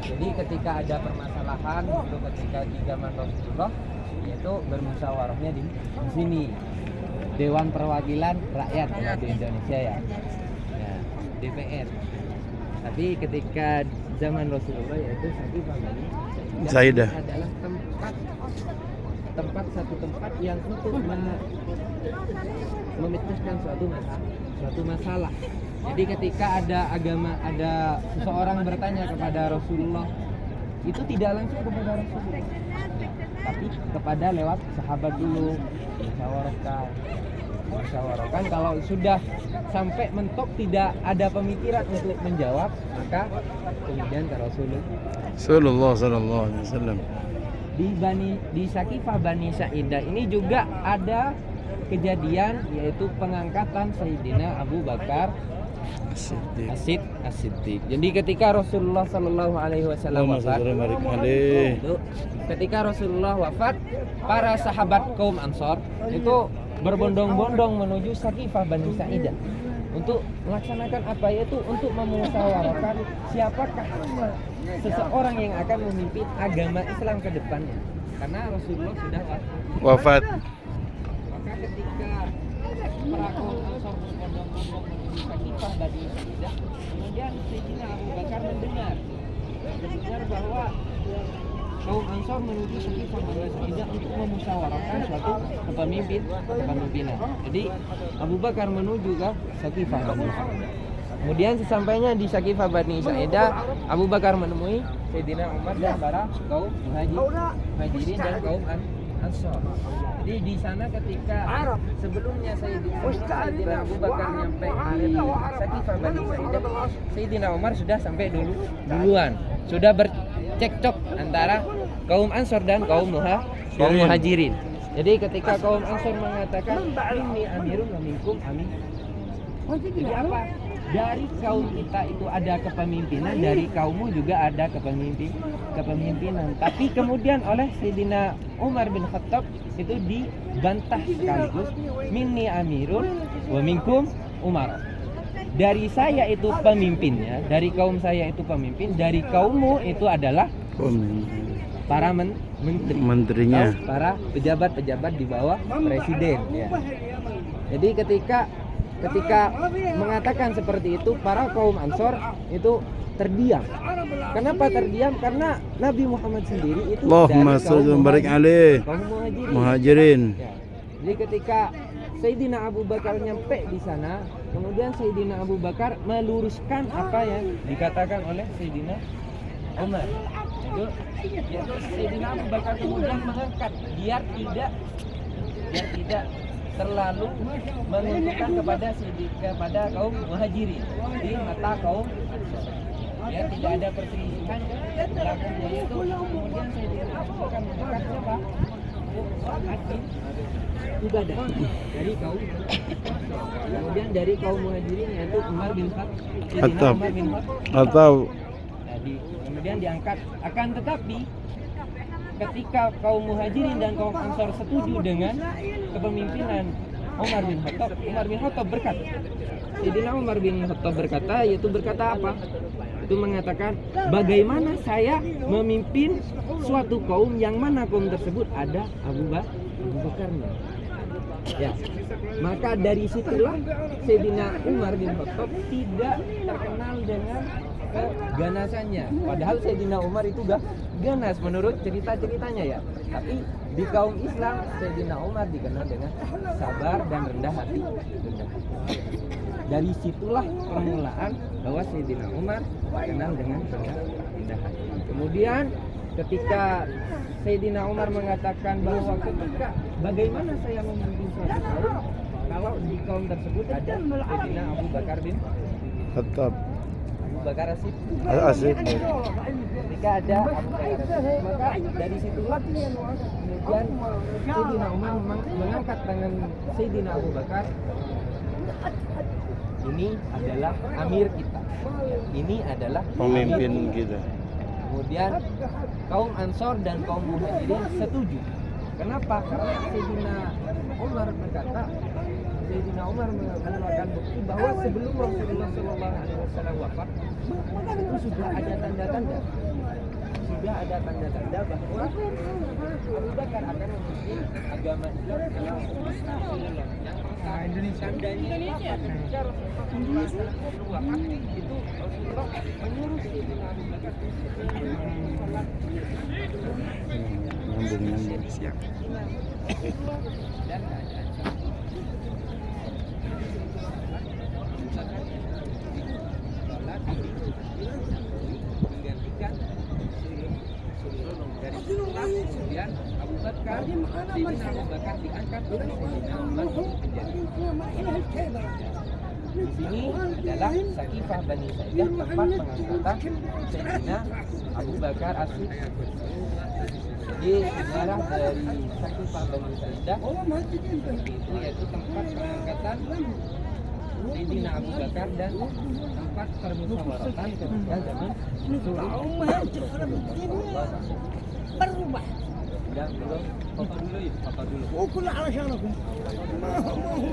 Jadi ketika ada permasalahan itu ketika di zaman Rasulullah, yaitu bermusyawarahnya di sini. Dewan Perwakilan Rakyat kalau di Indonesia ya. Ya, DPR. Tapi ketika zaman Rasulullah yaitu Sakifah Bani Sa'idah adalah satu tempat yang untuk memecahkan suatu masalah. Jadi ketika ada seseorang bertanya kepada Rasulullah, itu tidak langsung kepada Rasulullah, tapi kepada lewat sahabat dulu, musyawarahkan. Kalau sudah sampai mentok tidak ada pemikiran untuk menjawab, maka kemudian ke Rasulullah sallallahu alaihi wasallam. Di Sakifah Bani Sa'idah ini juga ada kejadian, yaitu pengangkatan Sayyidina Abu Bakar As-Siddiq. Jadi ketika Rasulullah sallallahu alaihi wasallam wafat, para sahabat kaum Ansor itu berbondong-bondong menuju Sakifah Bani Sa'idah untuk melaksanakan apa, yaitu untuk memusyawarahkan siapakah seseorang yang akan memimpin agama Islam ke depannya, karena Rasulullah sudah wafat. Maka ketika para kaum Ansor berbondong-bondong menuju Sakifah Bani Sa'idah, kemudian Sayyidina Abu Bakar mendengar bahwa kaum Ansor menuju Sakifah Bani Sa'idah untuk memusyawarahkan suatu kepemimpinan. Jadi Abu Bakar menuju ke Sakifah Bani Sa'idah. Kemudian sesampainya di Sakifah Bani Sa'idah, Abu Bakar menemui Sayyidina Umar dan para kaum Muhajirin dan kaum Ansor. Jadi di sana ketika sebelumnya Sayyidina Abu Bakar nyampe di Sakifah Bani Sa'idah, Sayyidina Umar sudah sampai duluan. Sudah bercekcok antara kaum Ansor dan kaum Muhajirin. Jadi ketika kaum Ansor mengatakan ini amirun wa minkum amin. Jadi apa? Dari kaum kita itu ada kepemimpinan, dari kaummu juga ada kepemimpinan. Tapi kemudian oleh Sayyidina Umar bin Khattab itu dibantah sekaligus, minni amirun wa minkum umar. Dari saya itu pemimpinnya, dari kaum saya itu pemimpin, dari kaummu itu adalah para menterinya, para pejabat-pejabat di bawah presiden ya. Jadi ketika mengatakan seperti itu, para kaum Ansor itu terdiam. Kenapa terdiam? Karena Nabi Muhammad sendiri itu dari kaum Muhajirin. Ya. Jadi ketika Sayyidina Abu Bakar nyampe di sana, kemudian Sayyidina Abu Bakar meluruskan apa yang dikatakan oleh Sayyidina Umar. Itu Sayyidina Abu Bakar kemudian mengangkat biar tidak terlalu menunjukkan kepada kaum Muhajirin di mata kaum Ansor. Ya, tidak ada perselisihan berlakunya, yaitu kemudian Sayyidina Abu Bakar mengangkat siapa? Ibadah dari kaum Ansor. Kemudian dari kaum Muhajirin yaitu Umar bin Khattab. Kemudian diangkat. Akan tetapi ketika kaum Muhajirin dan kaum Ansor setuju dengan kepemimpinan Umar bin Khattab berkata, Sayyidina Umar bin Khattab berkata apa? Itu mengatakan, bagaimana saya memimpin suatu kaum yang mana kaum tersebut ada Abu Bakarnya. Ya, maka dari situlah Sayyidina Umar bin Khattab tidak terkenal dengan keganasannya. Padahal Sayyidina Umar itu ganas menurut cerita-ceritanya ya. Tapi di kaum Islam Sayyidina Umar dikenal dengan sabar dan rendah hati. Dari situlah permulaan bahwa Sayyidina Umar dikenal dengan rendah hati. Kemudian ketika Sayyidina Umar mengatakan bahwa ketika bagaimana saya memimpin suatu kaum kalau di kaum tersebut ada Sayyidina Abu Bakar bin Khattab, Abu Bakar As-Siddiq. Ketika ada Abu Bakar As-Siddiq, maka dari situlah kemudian Sayyidina Umar mengangkat tangan Sayyidina Abu Bakar. Ini adalah amir kita. Ini adalah Pemimpin kita. Kemudian kaum Ansor dan kaum Muhajirin setuju. Kenapa? Karena Sayyidina Umar berkata, Sayyidina Umar mengeluarkan bukti bahwa sebelum Rasulullah SAW wafat itu sudah ada tanda-tanda sudah ada tanda-tanda bahwa Abu Bakar akan memimpin agama Islam dalam Indonesia. Tandanya ketika Rasulullah SAW wafat itu Rasulullah menyuruh Sayyidina Abu Bakar Nyambung. Siap. dan keadaan menggantikan dari setelah kemudian Abu Bakar Sayyidina Abu Bakar diangkat oleh Sayyidina Umar menjadi di sini adalah Saqifah Bani Sa'idah, tempat pengangkatan Sayyidina Abu Bakar As-Siddiq. Jadi sejarah dari Saqifah Bani Sa'idah itu yaitu tempat pengangkatan Sayyidina Abu Bakar dan tempat permusyawaratan ketika zaman berubah. dan belum foto dulu ya, foto dulu. وكل علشانكم ما هو